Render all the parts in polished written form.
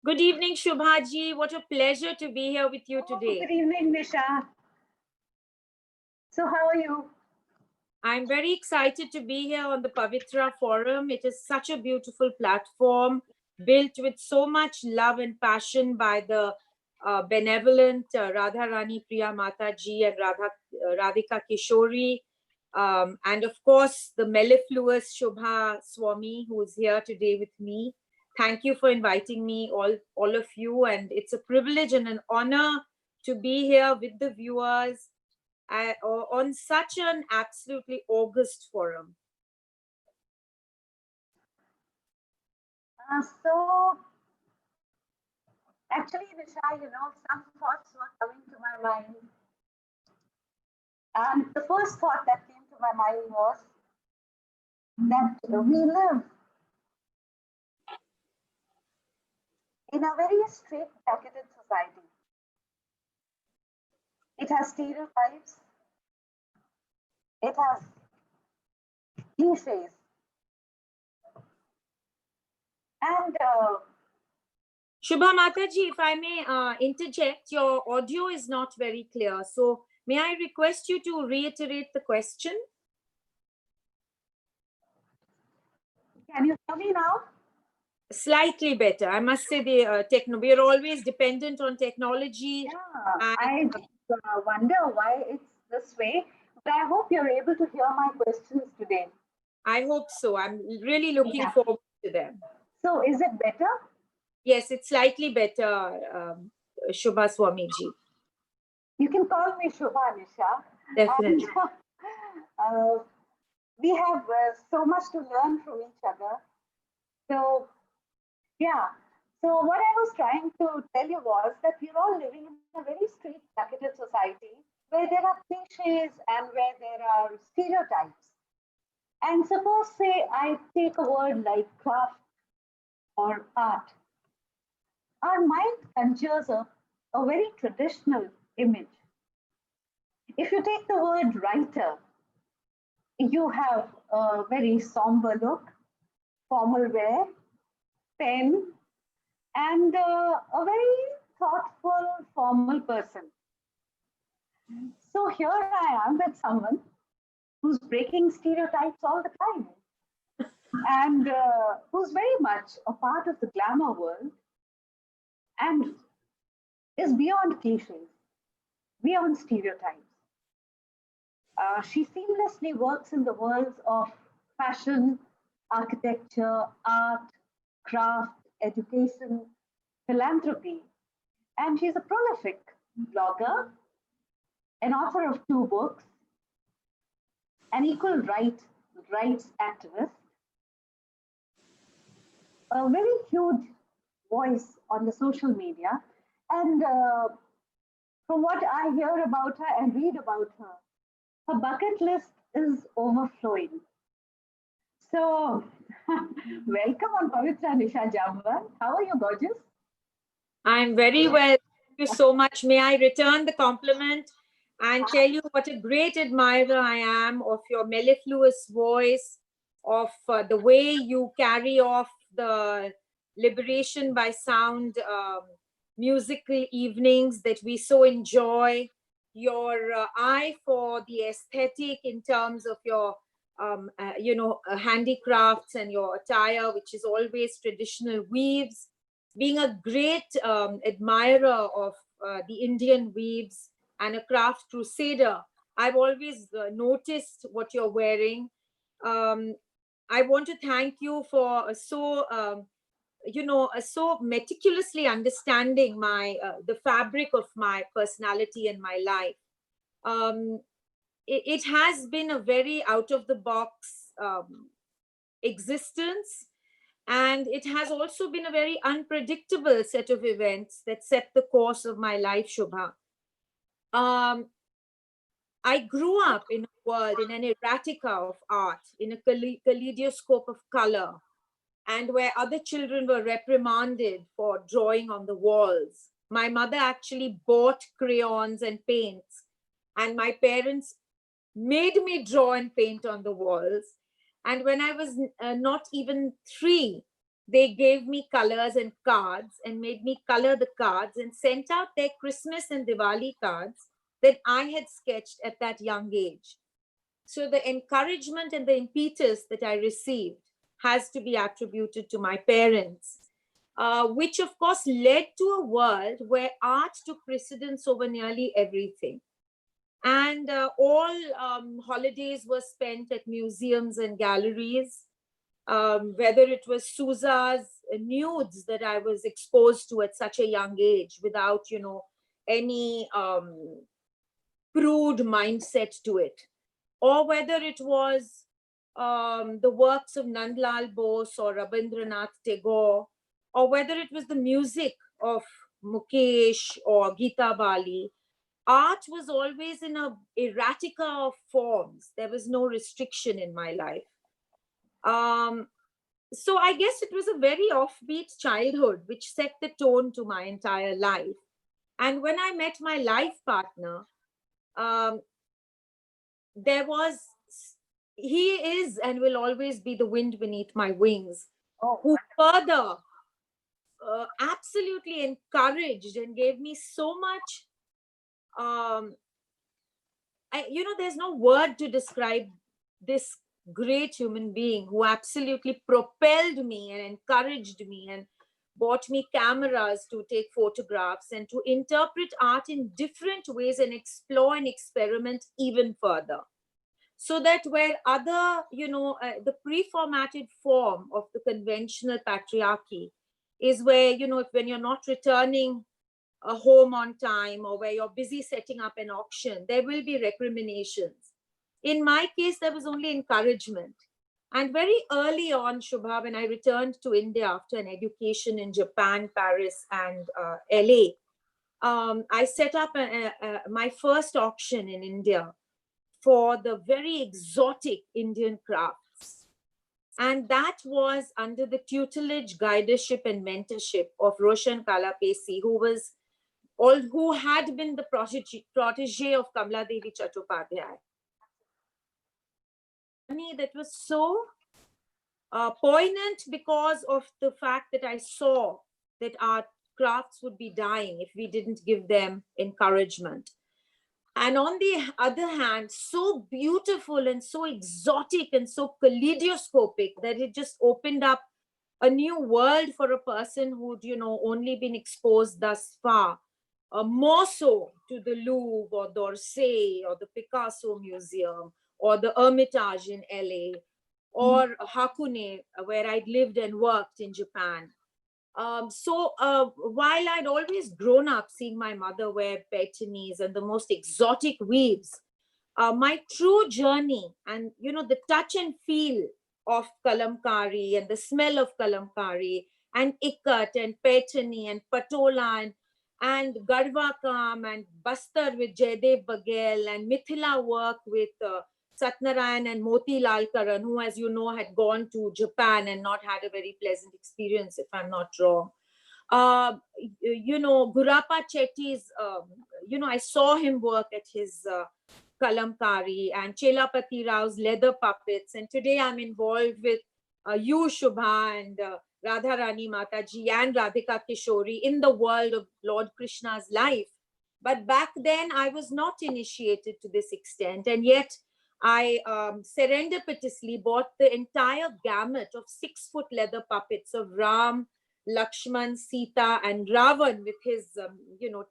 Good evening, Shubha ji. What a pleasure to be here with you today. Good evening, Nisha. So how are you? I'm very excited to be here on the Pavitra Forum. It is such a beautiful platform built with so much love and passion by the benevolent Radha Rani Priya Mata ji and Radhika Kishori. And of course, the mellifluous Shubha Swami, who is here today with me. Thank you for inviting me, all of you. And it's a privilege and an honor to be here with the viewers on such an absolutely august forum. So, actually, Nisha, some thoughts were coming to my mind. And the first thought that came to my mind was that we live in a very straight-jacketed society. It has stereotypes. It has cliches. And Shubha Mataji, if I may interject, your audio is not very clear. So may I request you to reiterate the question? Can you hear me now? Slightly better. I must say we are always dependent on technology. Yeah, I wonder why it's this way, but I hope you're able to hear my questions today. I hope so. I'm really looking forward to them. So is it better? Yes, it's slightly better, Shubha Swamiji. You can call me Shubha, Nisha. Definitely. And, we have so much to learn from each other. So, yeah. So what I was trying to tell you was that we're all living in a very straight-jacketed society where there are cliches and where there are stereotypes. And suppose, say, I take a word like craft or art. Our mind conjures a very traditional image. If you take the word writer, you have a very somber look, formal wear, pen, and a very thoughtful, formal person. So here I am with someone who's breaking stereotypes all the time and who's very much a part of the glamour world and is beyond cliches, beyond stereotypes. She seamlessly works in the worlds of fashion, architecture, art, craft, education, philanthropy, and she's a prolific blogger, an author of 2 books, an equal rights activist, a very huge voice on the social media, and from what I hear about her and read about her, her bucket list is overflowing. So, welcome on Pavitra, Nisha JamVwal. How are you, gorgeous? I'm very well. Thank you so much. May I return the compliment and tell you what a great admirer I am of your mellifluous voice, of the way you carry off the liberation by sound musical evenings that we so enjoy, your eye for the aesthetic in terms of your handicrafts and your attire, which is always traditional weaves, being a great admirer of the Indian weaves and a craft crusader. I've always noticed what you're wearing. I want to thank you for so meticulously understanding the fabric of my personality and my life. It has been a very out of the box existence, and it has also been a very unpredictable set of events that set the course of my life, Shubha. I grew up in a world, in an erratica of art, in a kaleidoscope of color, and where other children were reprimanded for drawing on the walls. My mother actually bought crayons and paints, and my parents made me draw and paint on the walls. And when I was not even 3, they gave me colors and cards and made me color the cards and sent out their Christmas and Diwali cards that I had sketched at that young age. So the encouragement and the impetus that I received has to be attributed to my parents, which of course led to a world where art took precedence over nearly everything. And all holidays were spent at museums and galleries, whether it was Sousa's nudes that I was exposed to at such a young age without, any prude mindset to it, or whether it was the works of Nandlal Bose or Rabindranath Tagore, or whether it was the music of Mukesh or Geeta Bali. Art was always in a erratica of forms. There was no restriction in my life. So I guess it was a very offbeat childhood, which set the tone to my entire life. And when I met my life partner, um, he is and will always be the wind beneath my wings, who further absolutely encouraged and gave me so much. There's no word to describe this great human being who absolutely propelled me and encouraged me and bought me cameras to take photographs and to interpret art in different ways and explore and experiment even further. So that where other, the pre-formatted form of the conventional patriarchy is where, when you're not returning a home on time or where you're busy setting up an auction, there will be recriminations. In my case, there was only encouragement. And very early on, Shubha, when I returned to India after an education in Japan, Paris, and LA, I set up my first auction in India for the very exotic Indian crafts. And that was under the tutelage, guidership, and mentorship of Roshan Kalapesi, who had been the protege of Kamla Devi Chattopadhyay. That was so poignant because of the fact that I saw that our crafts would be dying if we didn't give them encouragement. And on the other hand, so beautiful and so exotic and so kaleidoscopic that it just opened up a new world for a person who'd, only been exposed thus far, more so to the Louvre or d'Orsay or the Picasso Museum or the Hermitage in LA or Hakone, where I'd lived and worked in Japan. So while I'd always grown up seeing my mother wear paitanis and the most exotic weaves, my true journey and, the touch and feel of kalamkari and the smell of kalamkari and ikat and paitani and patola and garva kam and bastar with Jaydev Baghel and mithila work with Satnarayan and Moti Lal Karan, who, as you know, had gone to Japan and not had a very pleasant experience, if I'm not wrong. Gurappa Chetty's, I saw him work at his kalamkari and Chelapati Rao's leather puppets. And today I'm involved with you, Shubha, and Radharani Mataji and Radhika Kishori in the world of Lord Krishna's life. But back then I was not initiated to this extent. And yet I serendipitously bought the entire gamut of 6-foot leather puppets of Ram, Lakshman, Sita, and Ravan with his,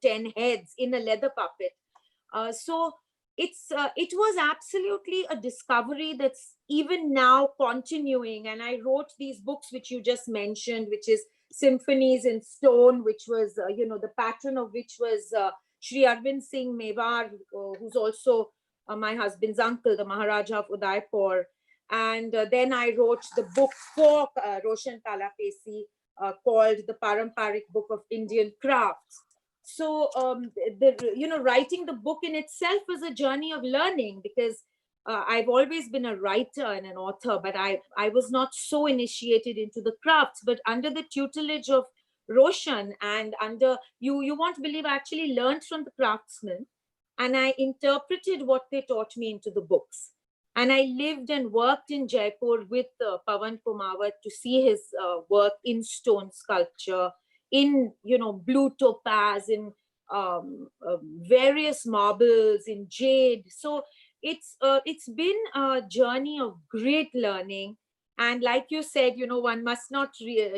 10 heads in a leather puppet. So it was absolutely a discovery that's even now continuing. And I wrote these books, which you just mentioned, which is Symphonies in Stone, which was, the patron of which was Shri Arvind Singh Mewar, who's also my husband's uncle, the Maharaja of Udaipur. And then I wrote the book for Roshan Kalapesi called The Paramparic Book of Indian Crafts. So, writing the book in itself was a journey of learning because I've always been a writer and an author, but I was not so initiated into the crafts. But under the tutelage of Roshan and under, you won't believe, I actually learned from the craftsmen and I interpreted what they taught me into the books. And I lived and worked in Jaipur with Pawan Kumawat to see his work in stone sculpture, in, blue topaz, in various marbles, in jade. So it's been a journey of great learning. And like you said, one must not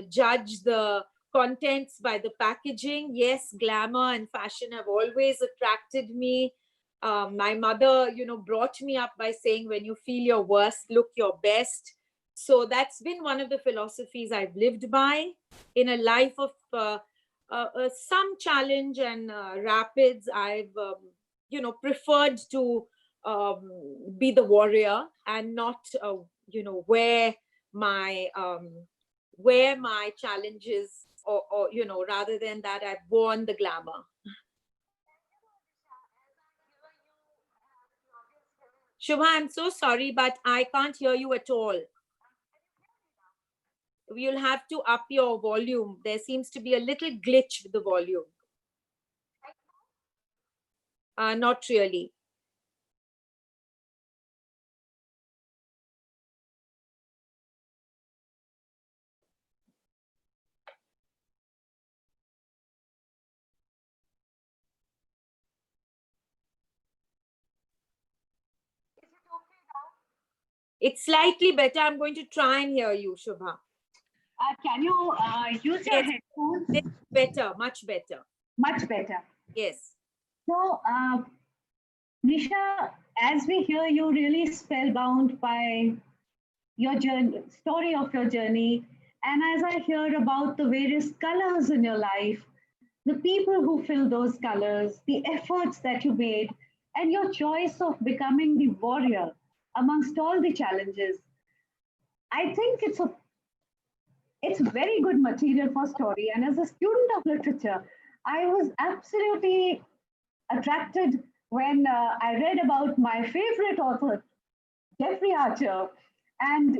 judge the contents by the packaging. Yes, glamour and fashion have always attracted me. My mother, brought me up by saying, when you feel your worst, look your best. So that's been one of the philosophies I've lived by in a life of some challenge and rapids. I've, preferred to be the warrior and not, wear my challenges, or rather than that, I've worn the glamour. Shubha, I'm so sorry, but I can't hear you at all. You'll have to up your volume. There seems to be a little glitch with the volume. Not really. It's slightly better. I'm going to try and hear you, Shubha. Can you use your Yes. headphones? It's better, much better. Much better. Yes. So, Nisha, as we hear you really spellbound by your journey, story of your journey, and as I hear about the various colors in your life, the people who fill those colors, the efforts that you made, and your choice of becoming the warrior amongst all the challenges, I think it's very good material for story. And as a student of literature, I was absolutely attracted when I read about my favorite author, Jeffrey Archer. And,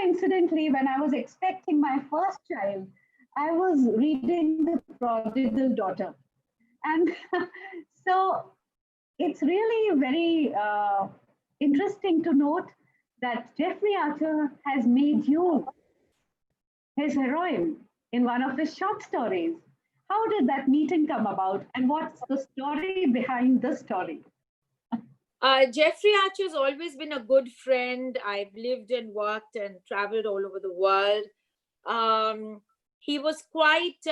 incidentally, when I was expecting my first child, I was reading The Prodigal Daughter. And so it's really very interesting to note that Jeffrey Archer has made you his heroine in one of his short stories. How did that meeting come about, and what's the story behind the story? Jeffrey Archer's always been a good friend. I've lived and worked and traveled all over the world. He was quite,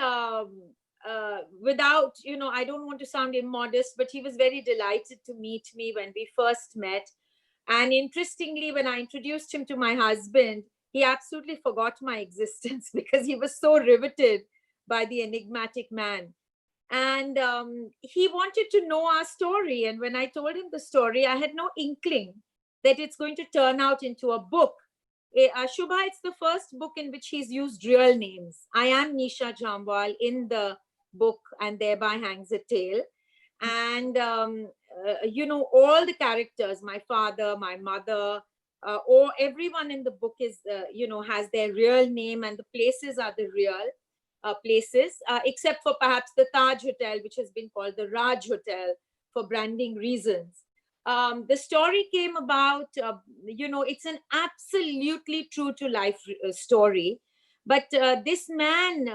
without, I don't want to sound immodest, but he was very delighted to meet me when we first met. And interestingly, when I introduced him to my husband, he absolutely forgot my existence because he was so riveted by the enigmatic man. And he wanted to know our story. And when I told him the story, I had no inkling that it's going to turn out into a book. Shubha, it's the first book in which he's used real names. I am Nisha JamVwal in the book, and thereby hangs a tale. And, all the characters, my father, my mother, or everyone in the book is, has their real name, and the places are the real places, except for perhaps the Taj Hotel, which has been called the Raj Hotel for branding reasons. The story came about, it's an absolutely true to life story. But this man,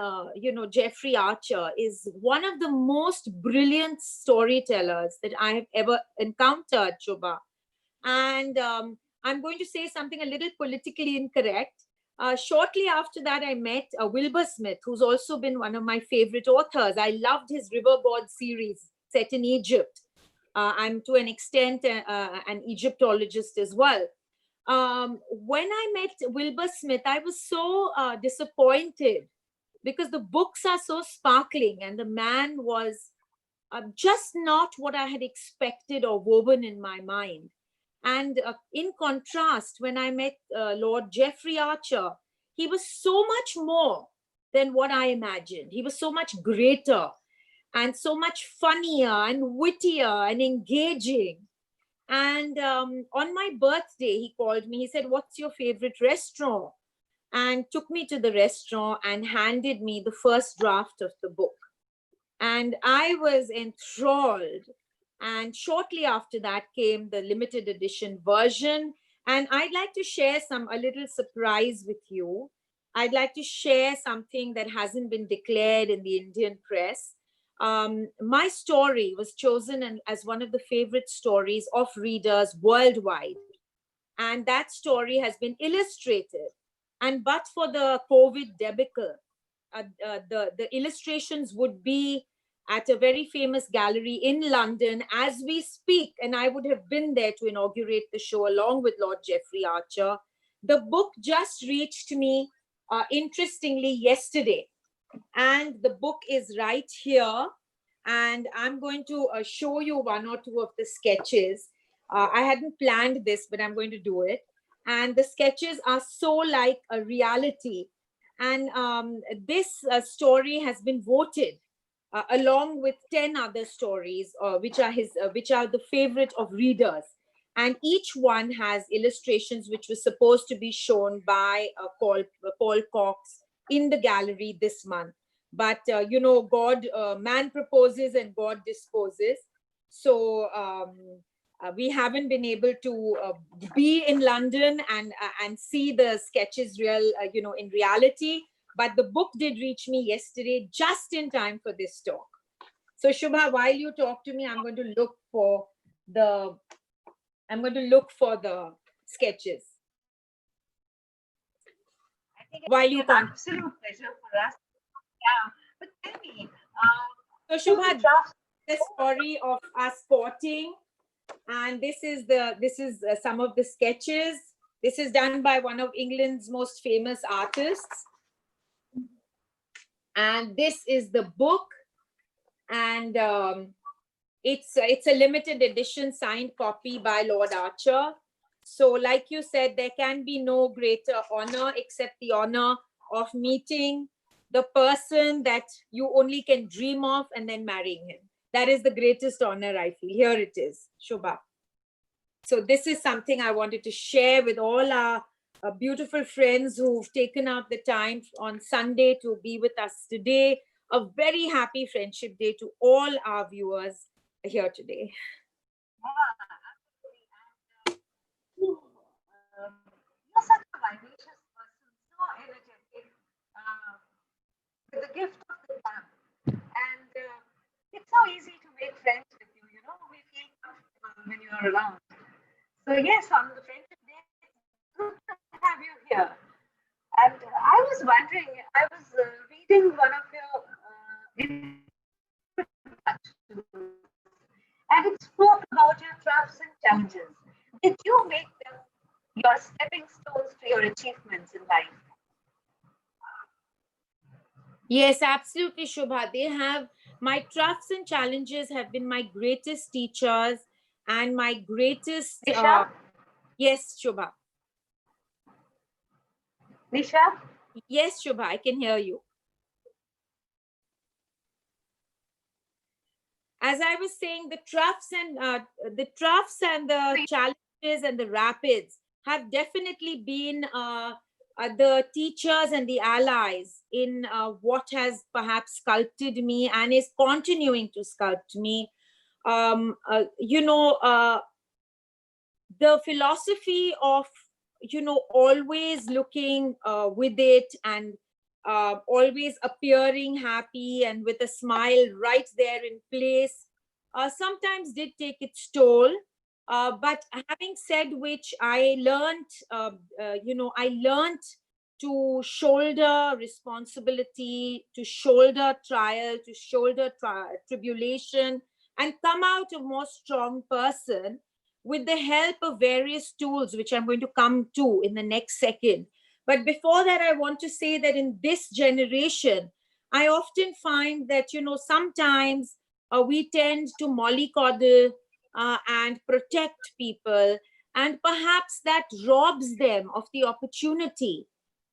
Jeffrey Archer, is one of the most brilliant storytellers that I have ever encountered, Shubha. And I'm going to say something a little politically incorrect. Shortly after that, I met Wilbur Smith, who's also been one of my favorite authors. I loved his Riverboard series set in Egypt. I'm to an extent an Egyptologist as well. When I met Wilbur Smith, I was so disappointed because the books are so sparkling and the man was just not what I had expected or woven in my mind. And in contrast, when I met Lord Jeffrey Archer, he was so much more than what I imagined. He was so much greater and so much funnier and wittier and engaging. And on my birthday, he called me. He said, "What's your favorite restaurant?" And took me to the restaurant and handed me the first draft of the book. And I was enthralled. And shortly after that came the limited edition version. And I'd like to share a little surprise with you. I'd like to share something that hasn't been declared in the Indian press. My story was chosen as one of the favorite stories of readers worldwide. And that story has been illustrated. And but for the COVID debacle, the illustrations would be at a very famous gallery in London as we speak. And I would have been there to inaugurate the show along with Lord Jeffrey Archer. The book just reached me, interestingly, yesterday. And the book is right here. And I'm going to show you one or two of the sketches. I hadn't planned this, but I'm going to do it. And the sketches are so like a reality. And this story has been voted along with 10 other stories, which are the favorite of readers. And each one has illustrations which was supposed to be shown by Paul Cox in the gallery this month. But man proposes and God disposes. So we haven't been able to be in London and see the sketches in reality. But the book did reach me yesterday, just in time for this talk. So Shubha, while you talk to me, I'm going to look for the sketches. I think While you an absolute pleasure for us. Yeah, but tell me. So Shubha, the story of us sporting, and this is some of the sketches. This is done by one of England's most famous artists. And this is the book, and it's a limited edition signed copy by Lord Archer. So like you said, there can be no greater honor except the honor of meeting the person that you only can dream of and then marrying him. That is the greatest honor, I feel. Here it is, Shubha. So this is something I wanted to share with all our beautiful friends who've taken out the time on Sunday to be with us today. A very happy Friendship Day to all our viewers here today. You're such a vivacious person, so energetic, with the gift of the gab. And it's so easy to make friends with you, we feel comfortable when you're around. So yes, on the Friendship Day, it's good to have you here. And I was wondering, I was reading one of your and it spoke about your troughs and challenges. Did you make them your stepping stones to your achievements in life? Yes, absolutely, Shubha. My troughs and challenges have been my greatest teachers and my greatest. Nisha? Yes, Shubha. Nisha? Yes, Shubha, I can hear you. As I was saying, the troughs and the challenges and the rapids have definitely been the teachers and the allies in what has perhaps sculpted me and is continuing to sculpt me. The philosophy of always looking with it and always appearing happy and with a smile right there in place sometimes did take its toll. But having said which, I learned to shoulder responsibility, to shoulder trial, to shoulder tribulation, and come out a more strong person with the help of various tools, which I'm going to come to in the next second. But before that, I want to say that in this generation, I often find that, sometimes we tend to mollycoddle and protect people. And perhaps that robs them of the opportunity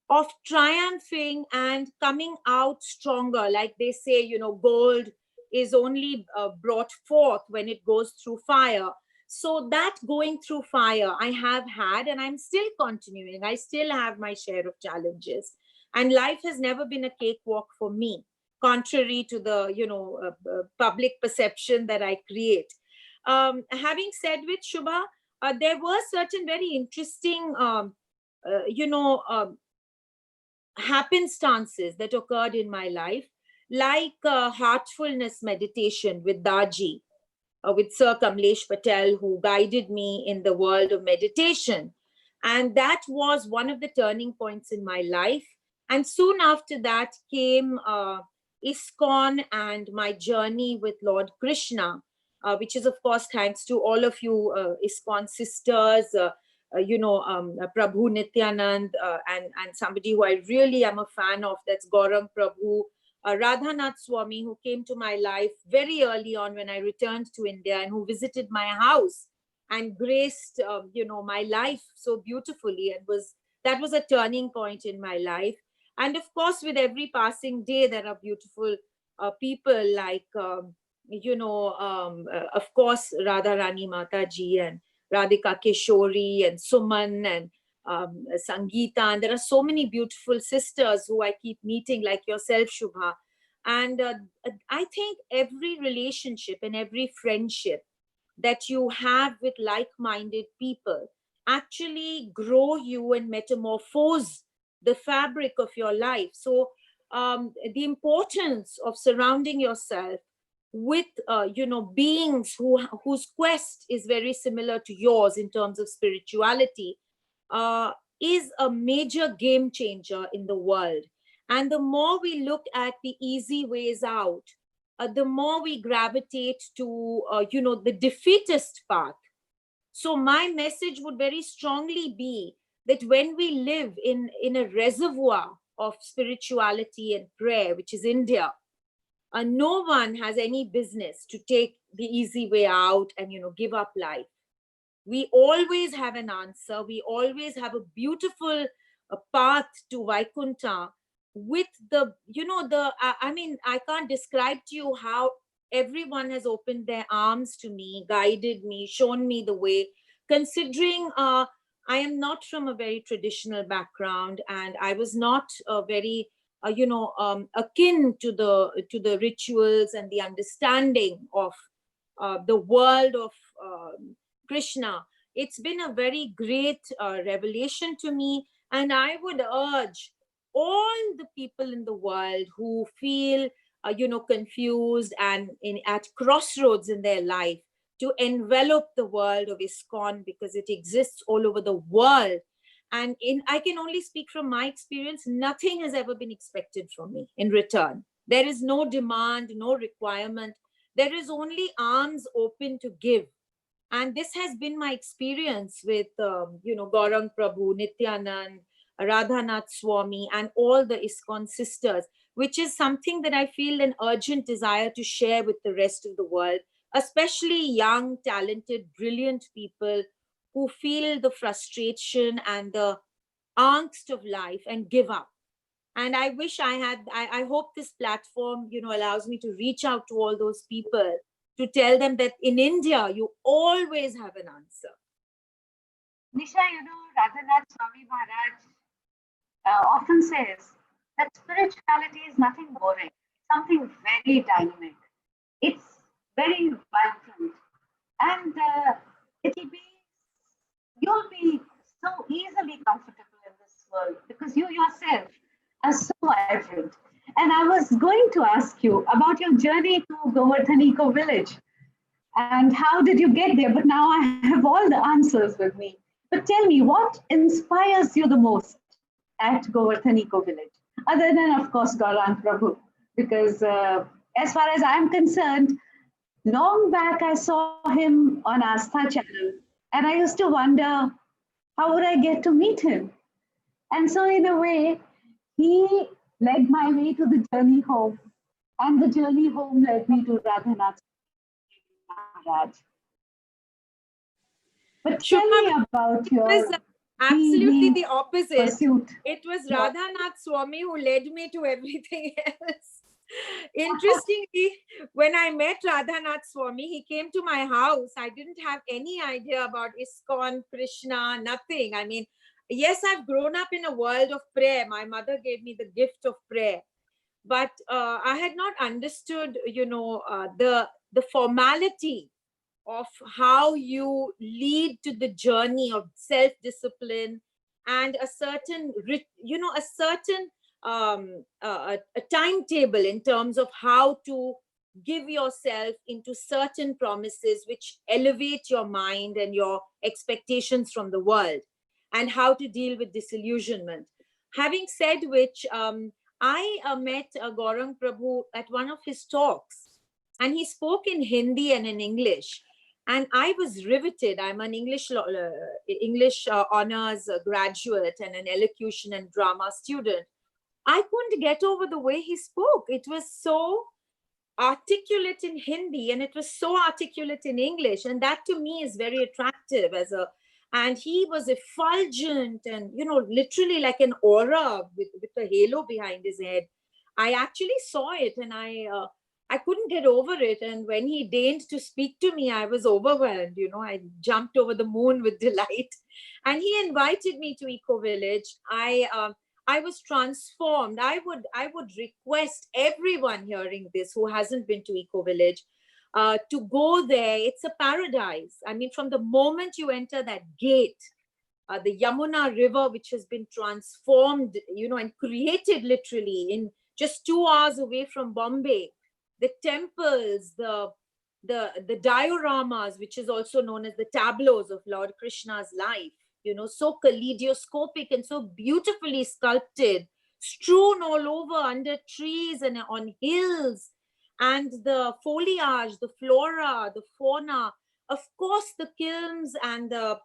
of triumphing and coming out stronger. Like they say, gold is only brought forth when it goes through fire. So that going through fire I have had, and I'm still continuing. I still have my share of challenges. And life has never been a cakewalk for me, contrary to the public perception that I create. Having said which, Shubha, there were certain very interesting, you know, happenstances that occurred in my life, like heartfulness meditation with Daji, with Sir Kamlesh Patel, who guided me in the world of meditation. And that was one of the turning points in my life. And soon after that came ISKCON and my journey with Lord Krishna, which is, of course, thanks to all of you ISKCON sisters, Prabhu Nityanand, and somebody who I really am a fan of, that's Gaurang Prabhu, Radhanath Swami, who came to my life very early on when I returned to India, and who visited my house and graced, my life so beautifully. And that was a turning point in my life. And of course, with every passing day, there are beautiful people like, of course, Radha Rani Mataji and Radhika Keshori and Suman and Sangeeta. And there are so many beautiful sisters who I keep meeting, like yourself, Shubha. And I think every relationship and every friendship that you have with like-minded people actually grow you and metamorphose the fabric of your life. So the importance of surrounding yourself with beings whose quest is very similar to yours in terms of spirituality uh, is a major game changer in the world. And the more we look at the easy ways out, the more we gravitate to the defeatist path. So my message would very strongly be that when we live in a reservoir of spirituality and prayer, which is India, no one has any business to take the easy way out and give up life. We always have an answer. We always have a beautiful path to Vaikuntha with I can't describe to you how everyone has opened their arms to me, guided me, shown me the way, considering I am not from a very traditional background, and I was not very akin to the rituals and the understanding of the world of Krishna. It's been a very great revelation to me, and I would urge all the people in the world who feel confused and at crossroads in their life to envelop the world of ISKCON, because it exists all over the world. And I can only speak from my experience. Nothing has ever been expected from me in return. There is no demand, no requirement. There is only arms open to give. And this has been my experience with, Gaurang Prabhu, Nityanand, Radhanath Swami, and all the ISKCON sisters, which is something that I feel an urgent desire to share with the rest of the world, especially young, talented, brilliant people who feel the frustration and the angst of life and give up. And I wish I hope this platform, allows me to reach out to all those people to tell them that in India, you always have an answer. Nisha, Radhanath Swami Maharaj often says that spirituality is nothing boring, something very dynamic. It's very vibrant, and you'll be so easily comfortable in this world because you yourself are so vibrant. And I was going to ask you about your journey to Govardhan Eco Village and how did you get there? But now I have all the answers with me. But tell me, what inspires you the most at Govardhan Eco Village? Other than, of course, Gaurang Prabhu. Because as far as I'm concerned, long back I saw him on Astha channel. And I used to wonder, how would I get to meet him? And so in a way, he led my way to the journey home. And the journey home led me to Radhanath Maharaj. But tell me about your... It was absolutely the opposite. Pursuit. It was Radhanath Swami who led me to everything else. Interestingly, when I met Radhanath Swami, he came to my house. I didn't have any idea about ISKCON, Krishna, nothing. I mean, yes, I've grown up in a world of prayer. My mother gave me the gift of prayer. But I had not understood, the formality of how you lead to the journey of self-discipline and a certain, a certain a timetable in terms of how to give yourself into certain promises which elevate your mind and your expectations from the world, and how to deal with disillusionment. Having said which, I met Gaurang Prabhu at one of his talks, and he spoke in Hindi and in English. And I was riveted. I'm an English honors graduate and an elocution and drama student. I couldn't get over the way he spoke. It was so articulate in Hindi and it was so articulate in English. And that to me is very attractive and he was effulgent and, literally like an aura with a halo behind his head. I actually saw it and I couldn't get over it. And when he deigned to speak to me, I was overwhelmed. I jumped over the moon with delight. And he invited me to Eco Village. I was transformed. I would request everyone hearing this who hasn't been to Eco Village to go there. It's a paradise. I mean, from the moment you enter that gate, the Yamuna River, which has been transformed, and created literally in just 2 hours away from Bombay, the temples, the dioramas, which is also known as the tableaus of Lord Krishna's life, so kaleidoscopic and so beautifully sculpted, strewn all over under trees and on hills, and the foliage, the flora, the fauna, of course, the kilns and the,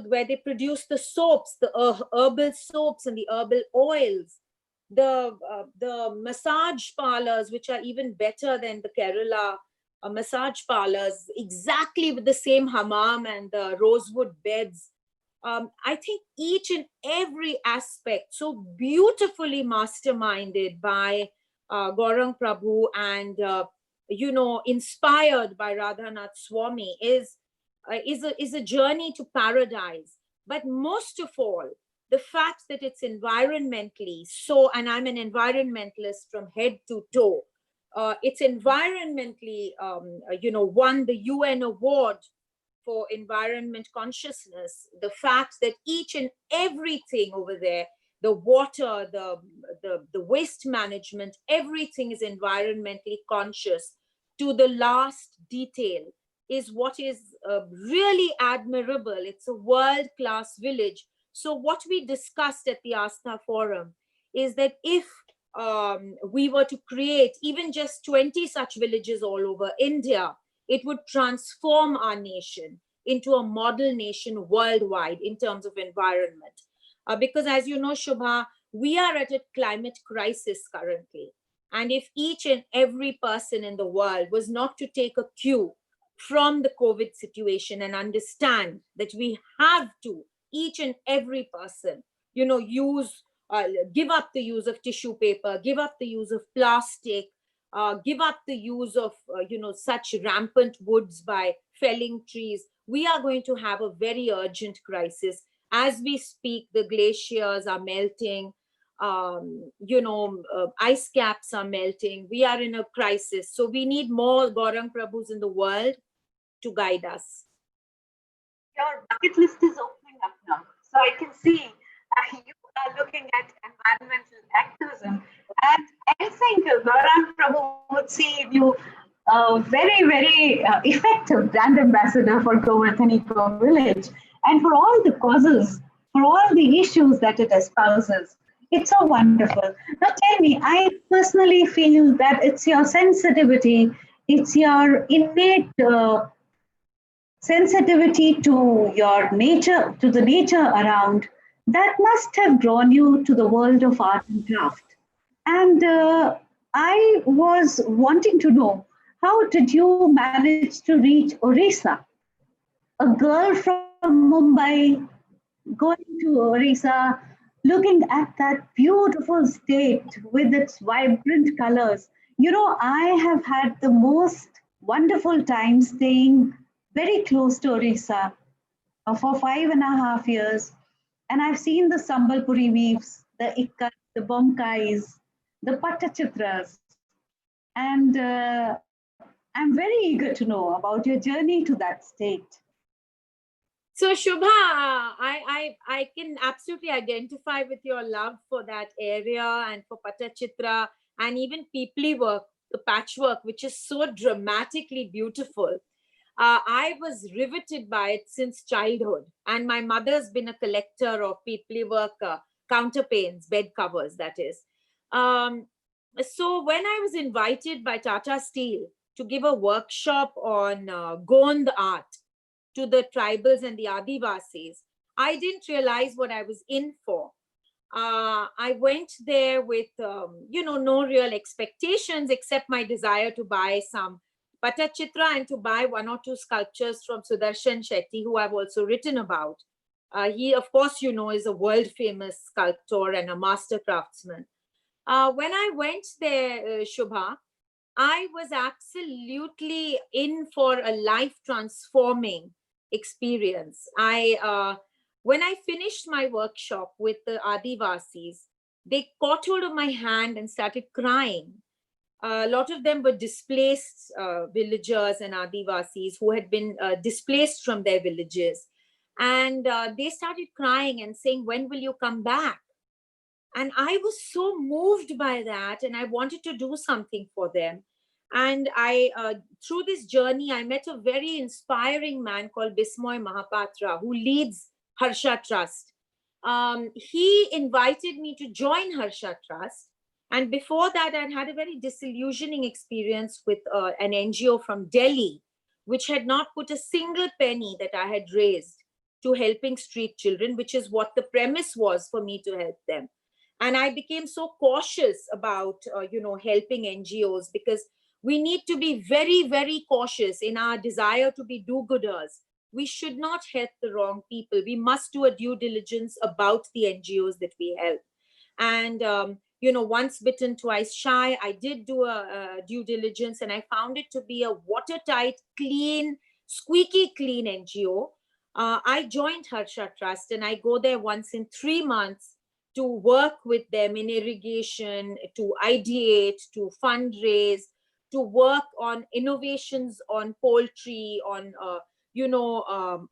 where they produce the soaps, the herbal soaps and the herbal oils, the massage parlors, which are even better than the Kerala massage parlors, exactly with the same hammam and the rosewood beds. I think each and every aspect so beautifully masterminded by Gaurang Prabhu and, inspired by Radhanath Swami is a journey to paradise. But most of all, the fact that it's environmentally so, and I'm an environmentalist from head to toe, it's environmentally, won the UN award for environment consciousness. The fact that each and everything over there, the water, the waste management, everything is environmentally conscious to the last detail, is what is really admirable. It's a world-class village. So what we discussed at the Astha Forum is that if we were to create even just 20 such villages all over India, it would transform our nation into a model nation worldwide in terms of environment. Because as you know, Shubha, we are at a climate crisis currently. And if each and every person in the world was not to take a cue from the COVID situation and understand that we have to, each and every person, give up the use of tissue paper, give up the use of plastic, give up the use of, such rampant woods by felling trees, we are going to have a very urgent crisis. As we speak, the glaciers are melting, ice caps are melting. We are in a crisis. So we need more Gaurang Prabhus in the world to guide us. Your bucket list is opening up now. So I can see you are looking at environmental activism. And I think Gaurang Prabhu would see you a very, very effective brand ambassador for Govardhan Eco Village and for all the causes, for all the issues that it espouses. It's so wonderful. Now tell me, I personally feel that it's your sensitivity, it's your innate sensitivity to your nature, to the nature around, that must have drawn you to the world of art and craft. And I was wanting to know, how did you manage to reach Orissa? A girl from Mumbai going to Orissa, looking at that beautiful state with its vibrant colors. I have had the most wonderful time staying very close to Orissa for 5.5 years. And I've seen the Sambalpuri weaves, the ikkas, the bomkais, the pattachitras. And I'm very eager to know about your journey to that state. So Shubha, I can absolutely identify with your love for that area and for Patachitra and even Peepli work, the patchwork, which is so dramatically beautiful. I was riveted by it since childhood, and my mother's been a collector of Peepli work, counterpanes, bed covers, that is. Um, so when I was invited by Tata Steel to give a workshop on Gond art to the tribals and the Adivasis, I didn't realize what I was in for. I went there with, no real expectations except my desire to buy some Patachitra and to buy one or two sculptures from Sudarshan Shetty, who I've also written about. He, of course, is a world famous sculptor and a master craftsman. When I went there, Shubha, I was absolutely in for a life transforming experience. When I finished my workshop with the Adivasis, they caught hold of my hand and started crying. A lot of them were displaced villagers and Adivasis who had been displaced from their villages. And they started crying and saying, "When will you come back?" And I was so moved by that, and I wanted to do something for them. And through this journey, I met a very inspiring man called Bismoy Mahapatra, who leads Harsha Trust. He invited me to join Harsha Trust. And before that, I'd had a very disillusioning experience with an NGO from Delhi, which had not put a single penny that I had raised to helping street children, which is what the premise was for me to help them. And I became so cautious about helping NGOs, because we need to be very, very cautious in our desire to be do-gooders. We should not help the wrong people. We must do a due diligence about the NGOs that we help. And once bitten, twice shy. I did do a due diligence, and I found it to be a watertight, clean, squeaky clean NGO. I joined Harsha Trust, and I go there once in 3 months to work with them in irrigation, to ideate, to fundraise, to work on innovations on poultry, on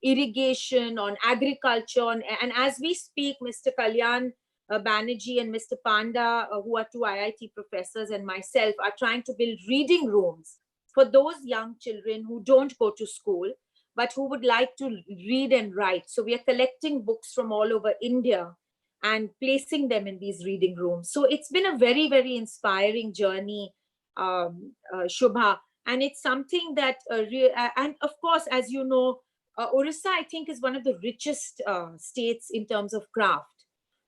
irrigation, on agriculture, and as we speak, Mr. Kalyan Banerjee and Mr. Panda, who are two IIT professors, and myself are trying to build reading rooms for those young children who don't go to school, but who would like to read and write. So we are collecting books from all over India and placing them in these reading rooms. So it's been a very, very inspiring journey, Shubha. And it's something that, and of course, as you know, Orissa, I think, is one of the richest states in terms of craft.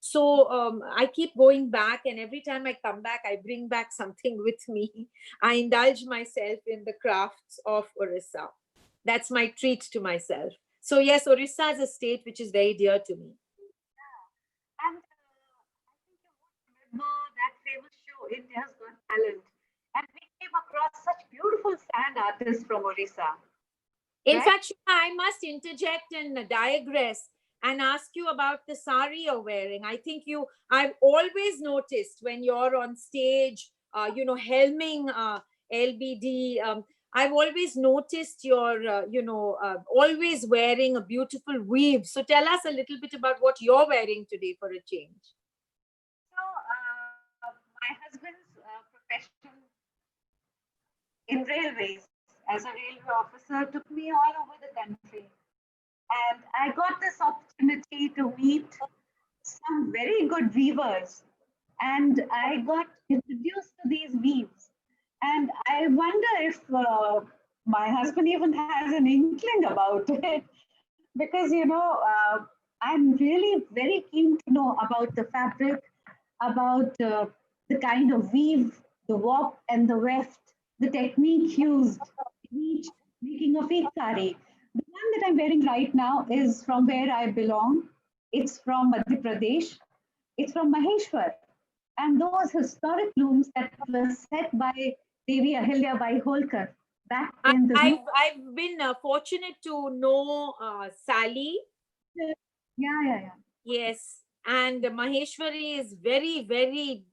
So I keep going back, and every time I come back, I bring back something with me. I indulge myself in the crafts of Orissa. That's my treat to myself. So yes, Orissa is a state which is very dear to me. And I think you would remember that famous show, India's Got Talent. And we came across such beautiful sand artists from Orissa. In fact, I must interject and digress and ask you about the sari you're wearing. I think I've always noticed when you're on stage, helming LBD. I've always noticed you're, always wearing a beautiful weave. So tell us a little bit about what you're wearing today for a change. So, my husband's profession in railways as a railway officer took me all over the country. And I got this opportunity to meet some very good weavers. And I got introduced to these weaves. And I wonder if my husband even has an inkling about it. Because, I'm really very keen to know about the fabric, about the kind of weave, the warp and the weft, the technique used in each making of each sari. The one that I'm wearing right now is from where I belong. It's from Madhya Pradesh. It's from Maheshwar. And those historic looms that were set by Devi Ahilya Bai Holkar back in the I've been fortunate to know Sally. Yeah. Yes, and Maheshwari is very, very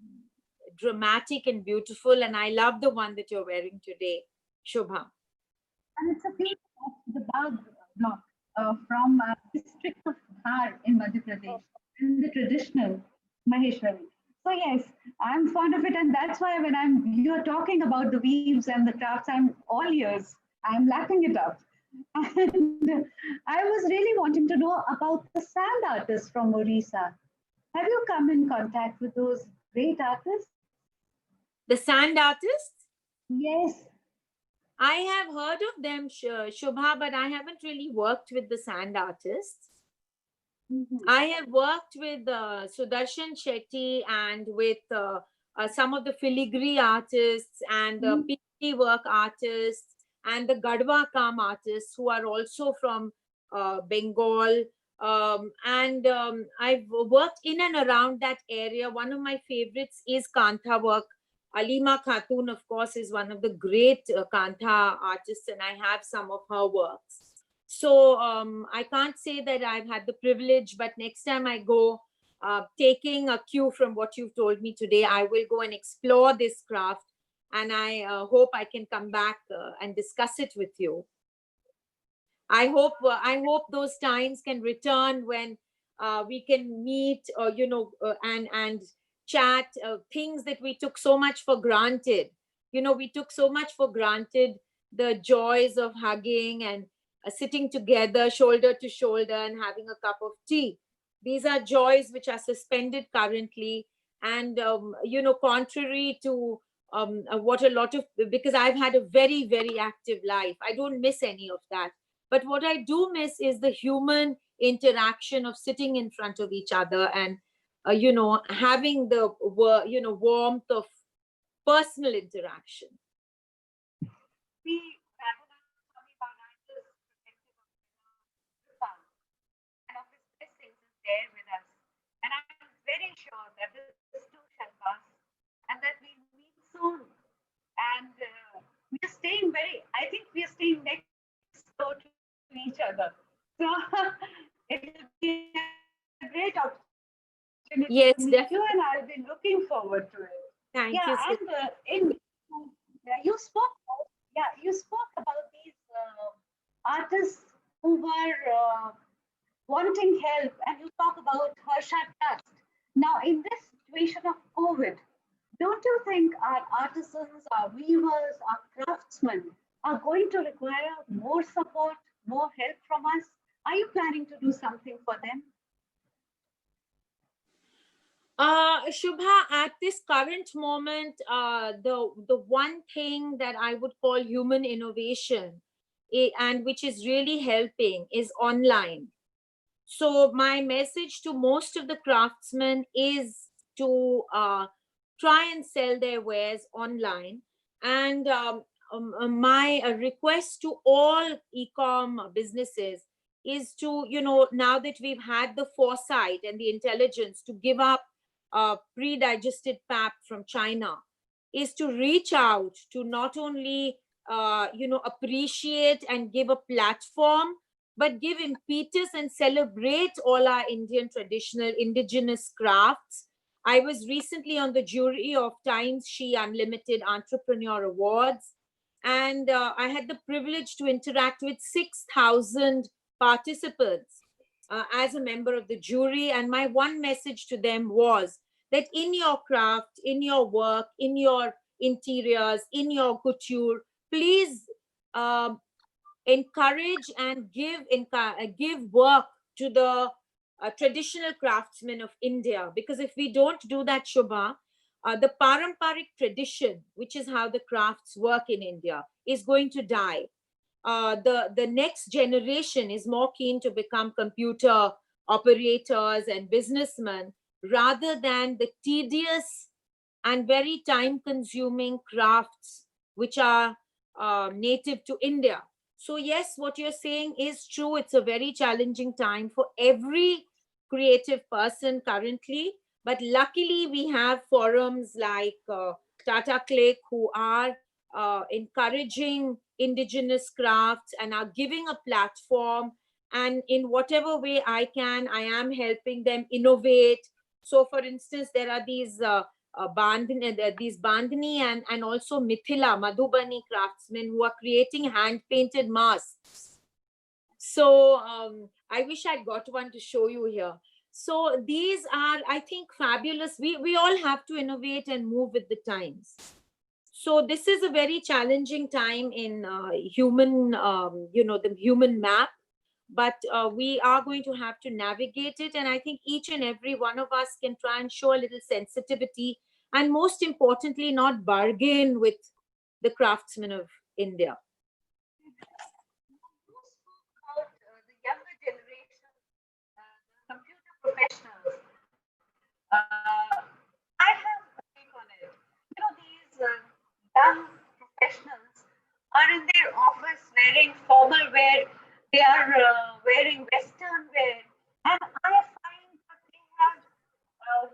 dramatic and beautiful, and I love the one that you're wearing today. Shubha. And it's a piece of the Bagh block from district of Dhar in Madhya Pradesh, and the traditional Maheshwari. So yes, I'm fond of it, and that's why when you're talking about the weaves and the crafts, I'm all ears. I'm lapping it up. And I was really wanting to know about the sand artists from Orissa. Have you come in contact with those great artists? The sand artists? Yes. I have heard of them, Shubha, but I haven't really worked with the sand artists. I have worked with Sudarshan Shetty and with some of the filigree artists and the PT work artists and the Gadwa Kam artists who are also from Bengal. I've worked in and around that area. One of my favorites is Kantha work. Alima Khatun, of course, is one of the great Kantha artists, and I have some of her works. So I can't say that I've had the privilege, but next time I go, taking a cue from what you've told me today, I will go and explore this craft, and I hope I can come back and discuss it with you. I hope those times can return when we can meet, and chat things that we took so much for granted. We took so much for granted the joys of hugging and sitting together shoulder to shoulder and having a cup of tea. These are joys which are suspended currently, and contrary to what a lot of, because I've had a very, very active life, I don't miss any of that. But what I do miss is the human interaction of sitting in front of each other and having the warmth of personal interaction. We Swami and of his blessings is there with us. And I'm very sure that this too shall pass and that we'll meet soon. And we are staying I think we are staying next door to each other. So it will be a great opportunity to meet Yes, you, and definitely. I'll be looking forward to it. Thank Yeah, you. and you spoke about these artists who were wanting help, and you talk about Harsha Trust. Now, in this situation of COVID, don't you think our artisans, our weavers, our craftsmen are going to require more support, more help from us? Are you planning to do something for them? Shubha, at this current moment, the one thing that I would call human innovation, and which is really helping, is online. So my message to most of the craftsmen is to try and sell their wares online. And my request to all e-com businesses is to, now that we've had the foresight and the intelligence to give up pre-digested pap from China, is to reach out to not only appreciate and give a platform, but give impetus and celebrate all our Indian traditional indigenous crafts. I was recently on the jury of Times She Unlimited Entrepreneur Awards, and I had the privilege to interact with 6,000 participants as a member of the jury. And my one message to them was that in your craft, in your work, in your interiors, in your couture, please encourage and give work to the traditional craftsmen of India. Because if we don't do that, Shubha, the paramparic tradition, which is how the crafts work in India, is going to die. The next generation is more keen to become computer operators and businessmen rather than the tedious and very time consuming crafts which are native to India. So yes, what you're saying is true. It's a very challenging time for every creative person currently. But luckily, we have forums like Tata Click, who are encouraging indigenous crafts and are giving a platform. And in whatever way I can, I am helping them innovate. So, for instance, there are these these Bandhani and also Mithila, Madhubani craftsmen who are creating hand-painted masks. So I wish I'd got one to show you here. So these are, I think, fabulous. We all have to innovate and move with the times. So this is a very challenging time in human, the human map, but we are going to have to navigate it. And I think each and every one of us can try and show a little sensitivity, and most importantly, not bargain with the craftsmen of India. About the younger generation, the computer professionals. I have a take on it. You know, these young professionals are in their office wearing formal wear. They are wearing Western wear, and I find that they have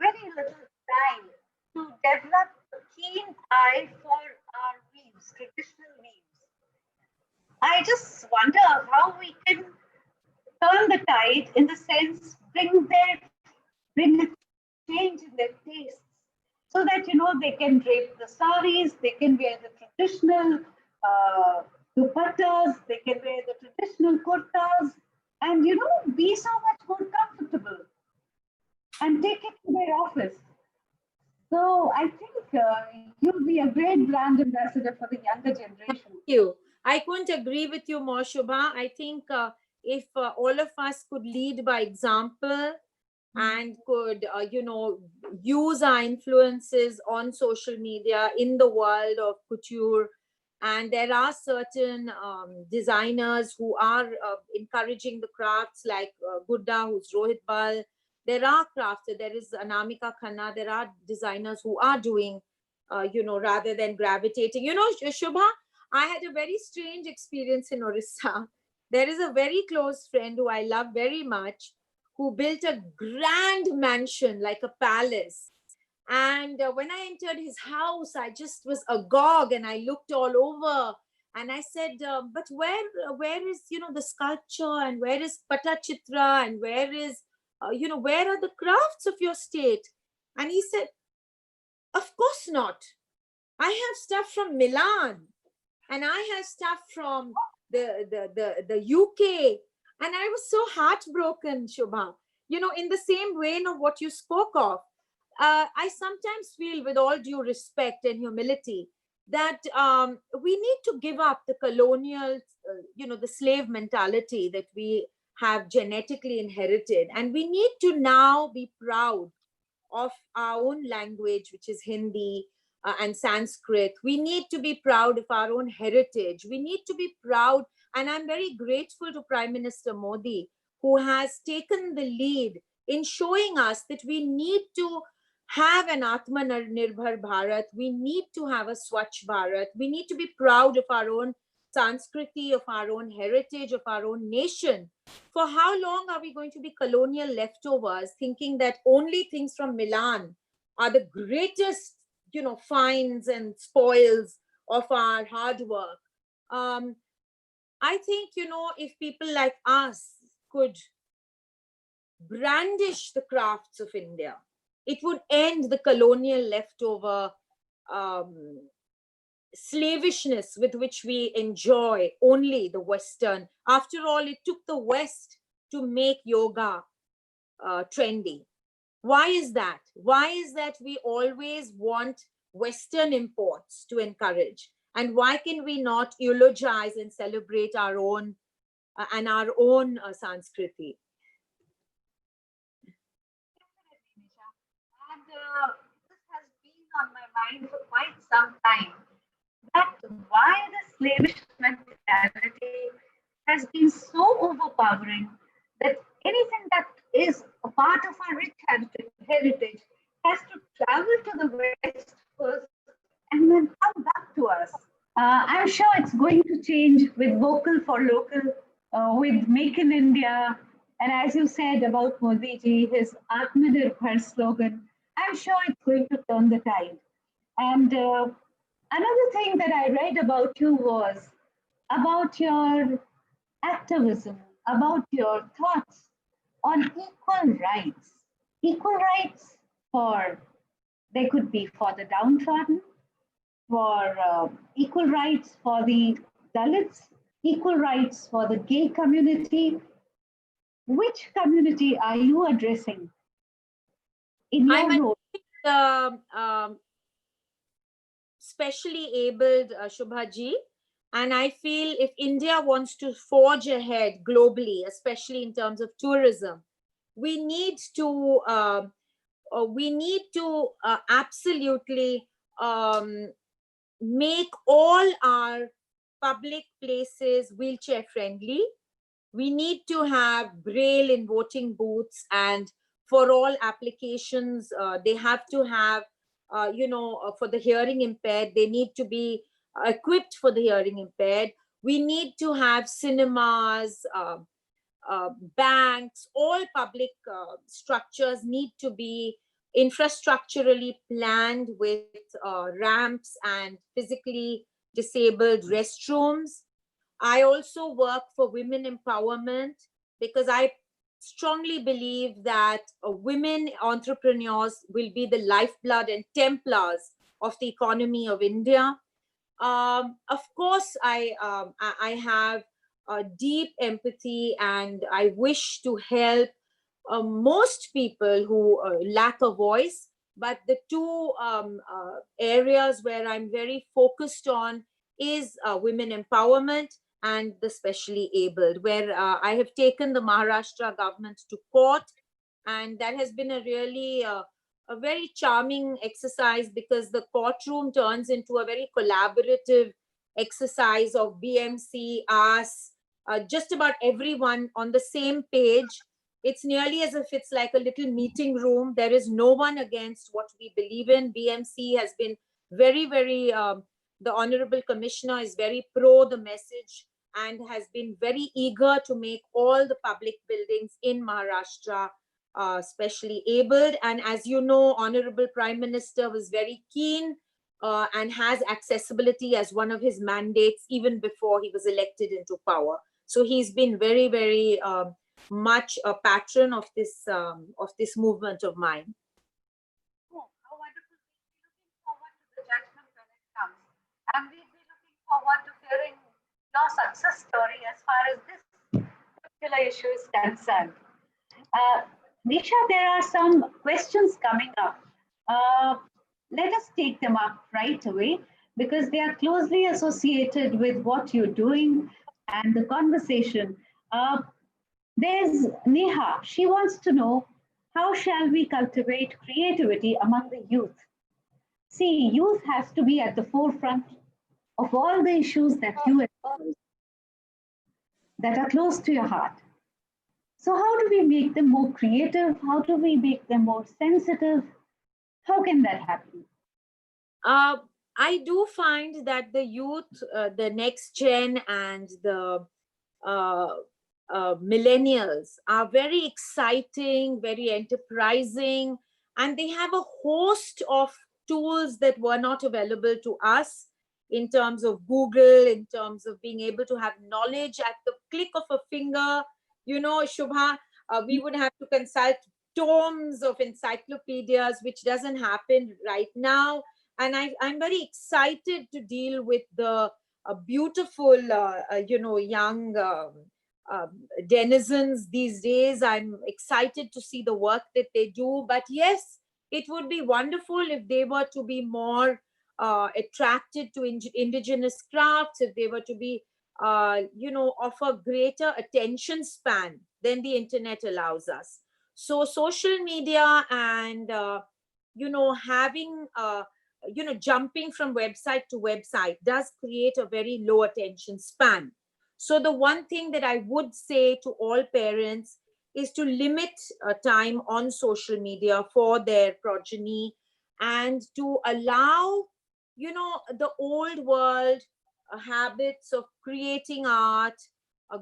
very little time to develop a keen eye for our weaves, traditional weaves. I just wonder how we can turn the tide in the sense, bring a change in their tastes, so that they can drape the saris, they can wear the traditional dupattas, they can wear the traditional kurtas, and be so much more comfortable and take it to their office. So I think you'll be a great brand ambassador for the younger generation. Thank you. I couldn't agree with you more, Shubha. I think if all of us could lead by example and could, use our influences on social media in the world of couture. And there are certain designers who are encouraging the crafts, like Gudda, who's Rohit Bal. There are crafts. There is Anamika Khanna. There are designers who are doing, rather than gravitating. Shubha, I had a very strange experience in Orissa. There is a very close friend who I love very much, who built a grand mansion, like a palace. And when I entered his house, I just was agog, and I looked all over, and I said, but where is, the sculpture, and where is Patachitra, and where is, where are the crafts of your state? And he said, of course not. I have stuff from Milan, and I have stuff from the UK. And I was so heartbroken, Shubha. In the same vein of what you spoke of, I sometimes feel, with all due respect and humility, that we need to give up the colonial, the slave mentality that we have genetically inherited. And we need to now be proud of our own language, which is Hindi and Sanskrit. We need to be proud of our own heritage. We need to be proud. And I'm very grateful to Prime Minister Modi, who has taken the lead in showing us that we need to have an Atmanirbhar Bharat. We need to have a Swachh Bharat. We need to be proud of our own Sanskriti, of our own heritage, of our own nation. For how long are we going to be colonial leftovers, thinking that only things from Milan are the greatest, finds and spoils of our hard work? I think, if people like us could brandish the crafts of India, it would end the colonial leftover slavishness with which we enjoy only the Western. After all, it took the West to make yoga trendy. Why is that? Why is that we always want Western imports to encourage? And why can we not eulogize and celebrate our own and our own Sanskriti? And this has been on my mind for quite some time, that why the slavish mentality has been so overpowering that anything that is a part of our rich heritage has to travel to the West first and then come back to us. I'm sure it's going to change with vocal for local, with Make in India, and as you said about Modi ji, his Atmanirbhar slogan. I'm sure it's going to turn the tide. And another thing that I read about you was about your activism, about your thoughts on equal rights for They could be for the downtrodden, for equal rights for the Dalits, equal rights for the gay community. Which community are you addressing in I'm your role? the specially abled, Shubha ji. And I feel if India wants to forge ahead globally, especially in terms of tourism, we need to absolutely make all our public places wheelchair friendly. We need to have braille in voting booths, and for all applications they have to have for the hearing impaired, they need to be equipped for the hearing impaired. We need to have cinemas, banks, all public structures need to be infrastructurally planned with ramps and physically disabled restrooms. I also work for women empowerment because I strongly believe that women entrepreneurs will be the lifeblood and templars of the economy of India. Of course, I have a deep empathy and I wish to help most people who lack a voice. But the two areas where I'm very focused on is women empowerment and the specially abled, where I have taken the Maharashtra government to court. And that has been a really a very charming exercise because the courtroom turns into a very collaborative exercise of BMC, us, just about everyone on the same page. It's nearly as if it's like a little meeting room. There is no one against what we believe in. BMC has been very, the Honorable Commissioner is very pro the message and has been very eager to make all the public buildings in Maharashtra specially abled. And as you know, Honorable Prime Minister was very keen and has accessibility as one of his mandates even before he was elected into power. So he's been very, much a patron of this movement of mine. Oh, how wonderful. We'll be looking forward to the judgment when it comes. And we'll be looking forward to hearing your success story as far as this particular issue is concerned. Nisha, there are some questions coming up. Let us take them up right away because they are closely associated with what you're doing and the conversation. There's Neha. She wants to know, how shall we cultivate creativity among the youth? See, youth has to be at the forefront of all the issues that you espouse, that are close to your heart. So, how do we make them more creative? How do we make them more sensitive? How can that happen? I do find that the youth, the next gen, and the uh, millennials are very exciting, very enterprising, and they have a host of tools that were not available to us in terms of Google, in terms of being able to have knowledge at the click of a finger. You know, Shubha, we would have to consult tomes of encyclopedias, which doesn't happen right now. And I'm very excited to deal with the beautiful, young denizens these days. I'm excited to see the work that they do. But yes, it would be wonderful if they were to be more attracted to indigenous crafts, if they were to be, offer greater attention span than the internet allows us. So social media and, having, jumping from website to website does create a very low attention span. So the one thing that I would say to all parents is to limit time on social media for their progeny and to allow, the old world habits of creating art,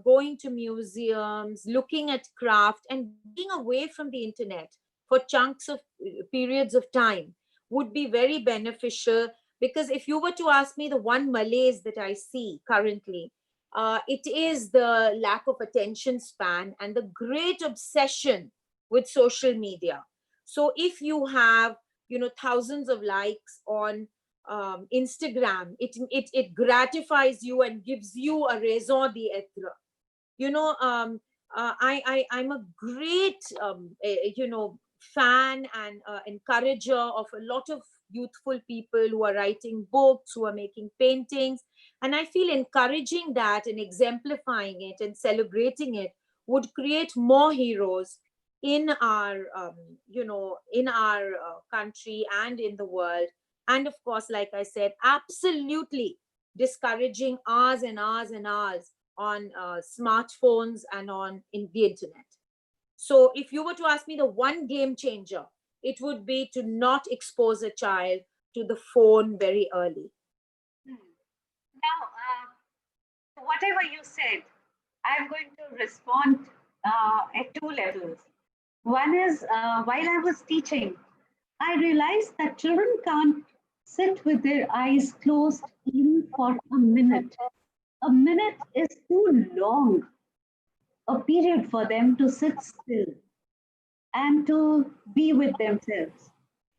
going to museums, looking at craft, and being away from the internet for chunks of periods of time would be very beneficial. Because if you were to ask me the one malaise that I see currently, it is the lack of attention span and the great obsession with social media. So if you have, thousands of likes on Instagram. It gratifies you and gives you a raison d'etre. I'm a great fan and encourager of a lot of youthful people who are writing books, who are making paintings, and I feel encouraging that and exemplifying it and celebrating it would create more heroes in our country and in the world. And of course, like I said, absolutely discouraging hours and hours and hours on smartphones and on in the internet. So if you were to ask me the one game changer, it would be to not expose a child to the phone very early. Now, whatever you said, I'm going to respond at two levels. One is while I was teaching, I realized that children can't sit with their eyes closed even for a minute. A minute is too long a period for them to sit still and to be with themselves.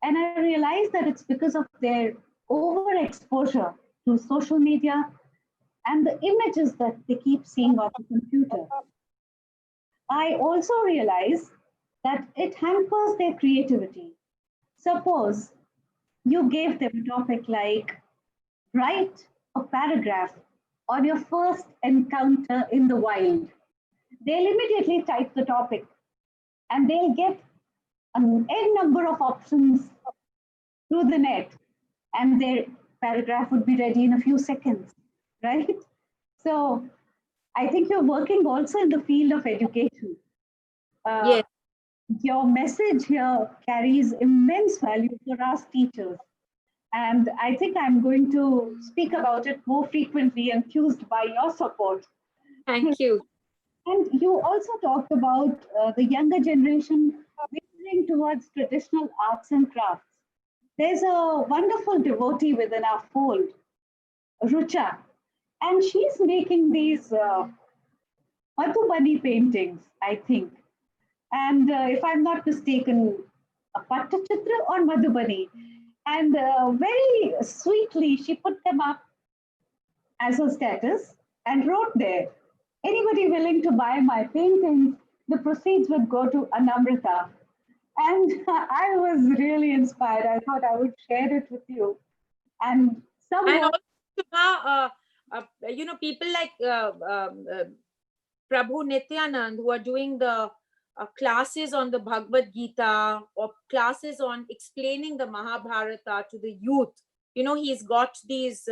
And I realized that it's because of their overexposure to social media and the images that they keep seeing on the computer. I also realize that it hampers their creativity. Suppose you gave them a topic like write a paragraph on your first encounter in the wild. They'll immediately type the topic and they'll get an n number of options through the net, and their paragraph would be ready in a few seconds, right? So I think you're working also in the field of education. Yes. Your message here carries immense value for us teachers. And I think I'm going to speak about it more frequently, enthused by your support. Thank you. And you also talked about the younger generation veering towards traditional arts and crafts. There's a wonderful devotee within our fold, Rucha, and she's making these Madhubani paintings, I think. And if I'm not mistaken, a Pattachitra or Madhubani. And very sweetly, she put them up as a status and wrote there, anybody willing to buy my paintings, the proceeds would go to Anamrita. And I was really inspired. I thought I would share it with you. And And someone, also, people like Prabhu Nityanand, who are doing the classes on the Bhagavad Gita or classes on explaining the Mahabharata to the youth. He's got these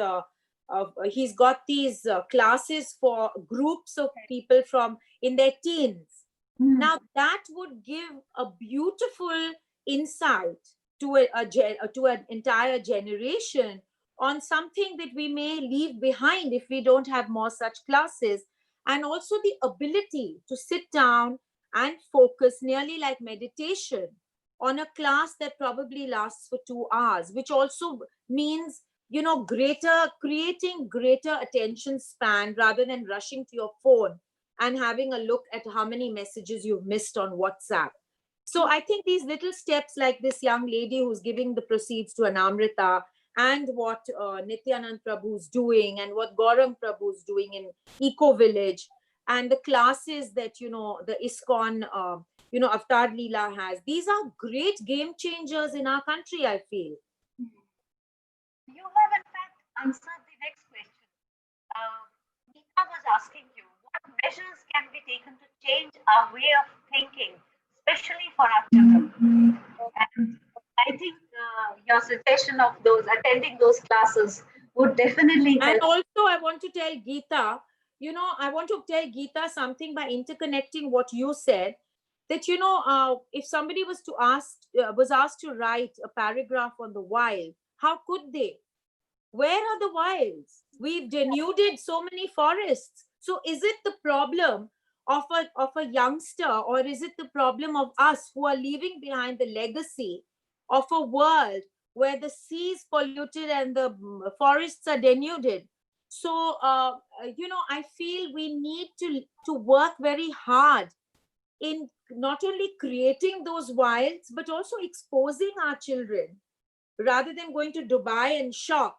classes for groups of people from in their teens. Now that would give a beautiful insight to an entire generation on something that we may leave behind if we don't have more such classes, and also the ability to sit down and focus nearly like meditation on a class that probably lasts for 2 hours, which also means creating greater attention span rather than rushing to your phone and having a look at how many messages you've missed on WhatsApp. So I think these little steps, like this young lady who's giving the proceeds to Anamrita, and what Nityanand Prabhu's doing, and what Gaurang Prabhu's doing in Eco Village, and the classes that the ISKCON Avatar Leela has, these are great game changers in our country, I feel. you have in fact answered the next question. Geeta was asking you, what measures can be taken to change our way of thinking, especially for our children? And I think your suggestion of attending those classes would definitely help. And also, I want to tell Geeta something by interconnecting what you said, that if somebody was asked to write a paragraph on the wild, how could they? Where are the wilds? We've denuded so many forests. So is it the problem of a youngster, or is it the problem of us who are leaving behind the legacy of a world where the sea is polluted and the forests are denuded? So, I feel we need to work very hard in not only creating those wilds, but also exposing our children rather than going to Dubai and shop,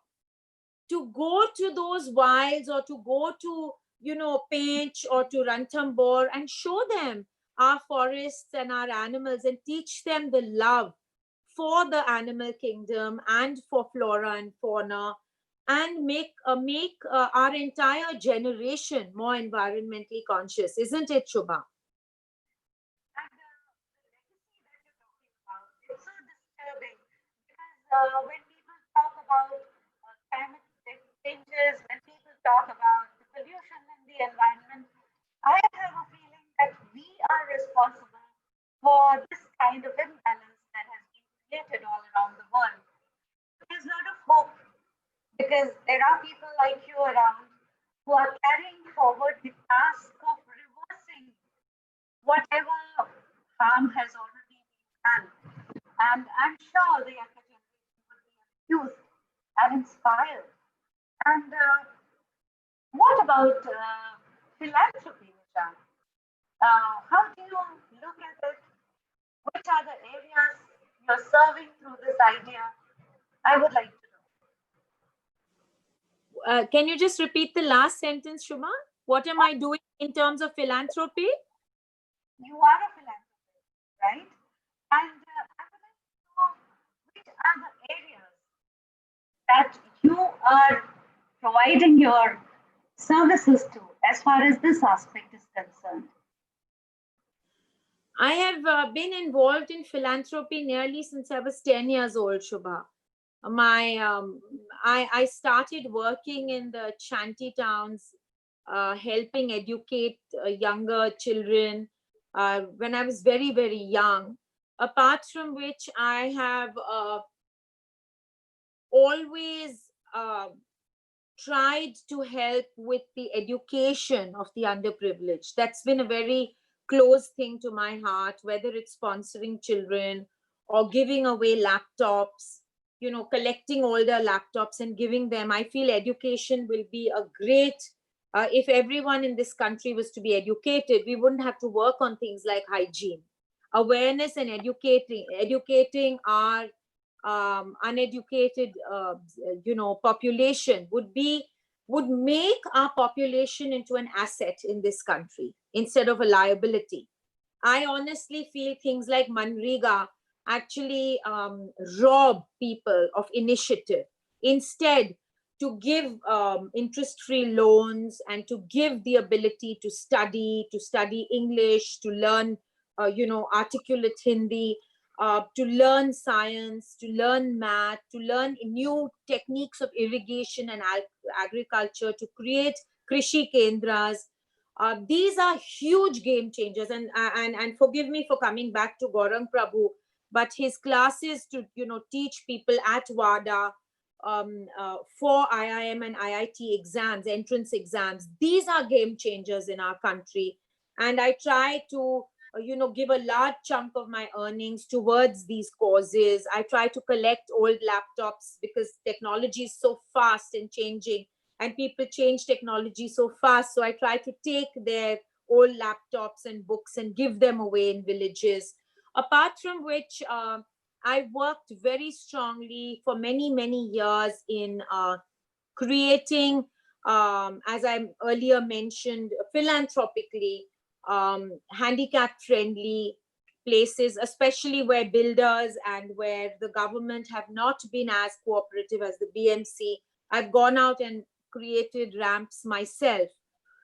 to go to those wilds or to go to, Painch or to Ranthambore and show them our forests and our animals and teach them the love for the animal kingdom and for flora and fauna, and make our entire generation more environmentally conscious, isn't it, Shubha? And the legacy that you're talking about, it's so disturbing because when people talk about climate changes, when people talk about the pollution in the environment, I have a feeling that we are responsible for this kind of imbalance that has been created all around the world. There's a lot of hope because there are people like you around who are carrying forward the task of reversing whatever harm has already been done. And I'm sure the younger generation will be enthused and inspired. And what about philanthropy, Nisha? How do you look at it? Which are the areas you're serving through this idea? I would like to know. Can you just repeat the last sentence, Shubha? What am I doing in terms of philanthropy? You are a philanthropist, right? And I would like to know which are the areas that you are providing your services to as far as this aspect is concerned. I have been involved in philanthropy nearly since I was 10 years old, Shubha. My I started working in the shanty towns, helping educate younger children when I was very, very young. Apart from which, I have always tried to help with the education of the underprivileged. That's been a very close thing to my heart, whether it's sponsoring children or giving away laptops, collecting older laptops and giving them. I feel education will be a great, if everyone in this country was to be educated, we wouldn't have to work on things like hygiene. Awareness and educating our uneducated population would make our population into an asset in this country instead of a liability. I honestly feel things like Manrega actually rob people of initiative. Instead, to give interest-free loans and to give the ability to study English, to learn, articulate Hindi, to learn science, to learn math, to learn new techniques of irrigation and agriculture, to create Krishi Kendras. These are huge game changers. And forgive me for coming back to Gaurang Prabhu, but his classes to teach people at WADA for IIM and IIT exams, entrance exams. These are game changers in our country. And I try to give a large chunk of my earnings towards these causes. I try to collect old laptops because technology is so fast and changing, and people change technology so fast. So I try to take their old laptops and books and give them away in villages. Apart from which, I worked very strongly for many, many years in creating, as I earlier mentioned, philanthropically, handicap friendly places, especially where builders and where the government have not been as cooperative as the BMC. I've gone out and created ramps myself.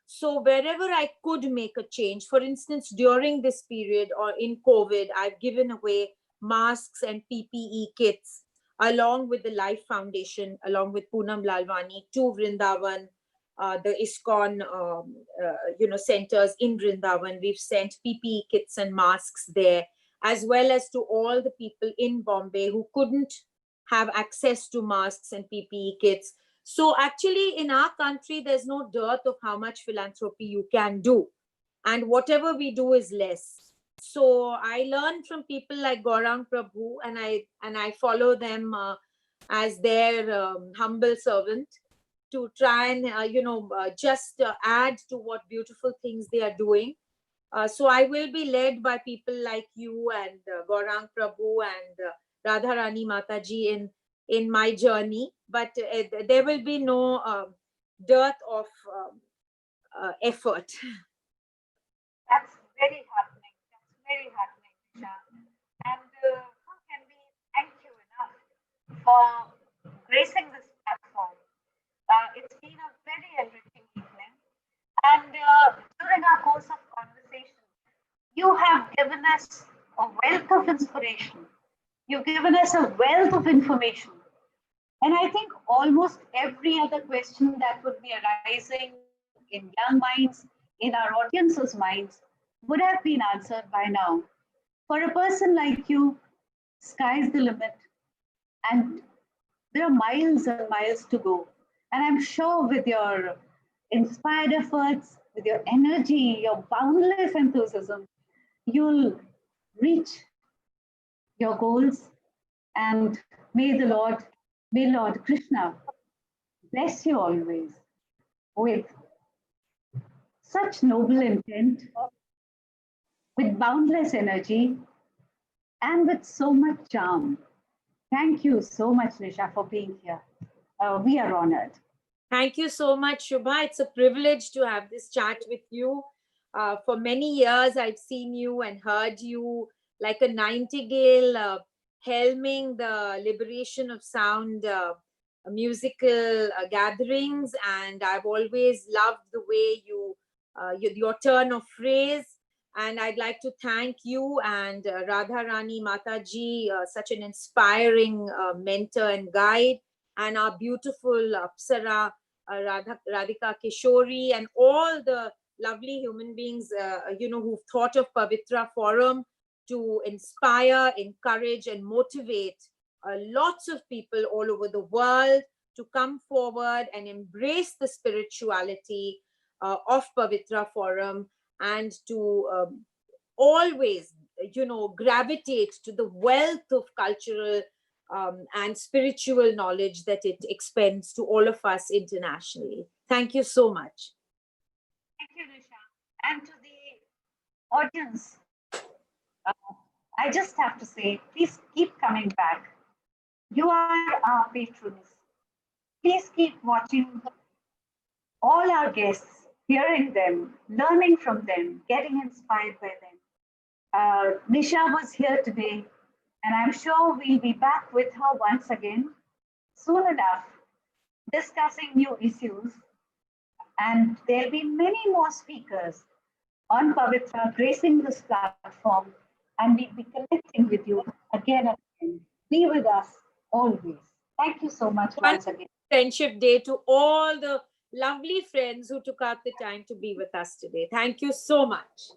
So wherever I could make a change, for instance, during this period or in COVID, I've given away masks and PPE kits along with the Life Foundation, along with Poonam Lalwani, to Vrindavan, the ISKCON, centers in Vrindavan. We've sent PPE kits and masks there, as well as to all the people in Bombay who couldn't have access to masks and PPE kits. So actually, in our country, there's no dearth of how much philanthropy you can do. And whatever we do is less. So I learn from people like Gaurang Prabhu, and I follow them as their humble servant to try and just add to what beautiful things they are doing. So I will be led by people like you and Gaurang Prabhu and Radharani Mataji in in my journey, but there will be no dearth of effort. That's very heartening. That's very heartening, Nisha. And how can we thank you enough for gracing this platform? It's been a very enriching evening. And during our course of conversation, you have given us a wealth of inspiration. You've given us a wealth of information. And I think almost every other question that would be arising in young minds, in our audience's minds, would have been answered by now. For a person like you, sky's the limit, and there are miles and miles to go. And I'm sure with your inspired efforts, with your energy, your boundless enthusiasm, you'll reach your goals. And may Lord Krishna bless you always with such noble intent, with boundless energy, and with so much charm. Thank you so much, Nisha, for being here. We are honored. Thank you so much, Shubha. It's a privilege to have this chat with you. For many years, I've seen you and heard you like a nightingale helming the liberation of sound musical gatherings. And I've always loved the way your turn of phrase. And I'd like to thank you and Radharani Mataji, such an inspiring mentor and guide, and our beautiful Apsara, Radhika Kishori, and all the lovely human beings, who've thought of Pavitra Forum to inspire, encourage, and motivate lots of people all over the world to come forward and embrace the spirituality of Pavitra Forum, and to always, gravitate to the wealth of cultural and spiritual knowledge that it expends to all of us internationally. Thank you so much. Thank you, Nisha. And to the audience, I just have to say, please keep coming back. You are our patrons. Please keep watching all our guests, hearing them, learning from them, getting inspired by them. Nisha was here today, and I'm sure we'll be back with her once again soon enough, discussing new issues. And there'll be many more speakers on Pavitra gracing this platform, and we'll be connecting with you again and again. Be with us always. Thank you so much once again. Friendship Day to all the lovely friends who took out the time to be with us today. Thank you so much.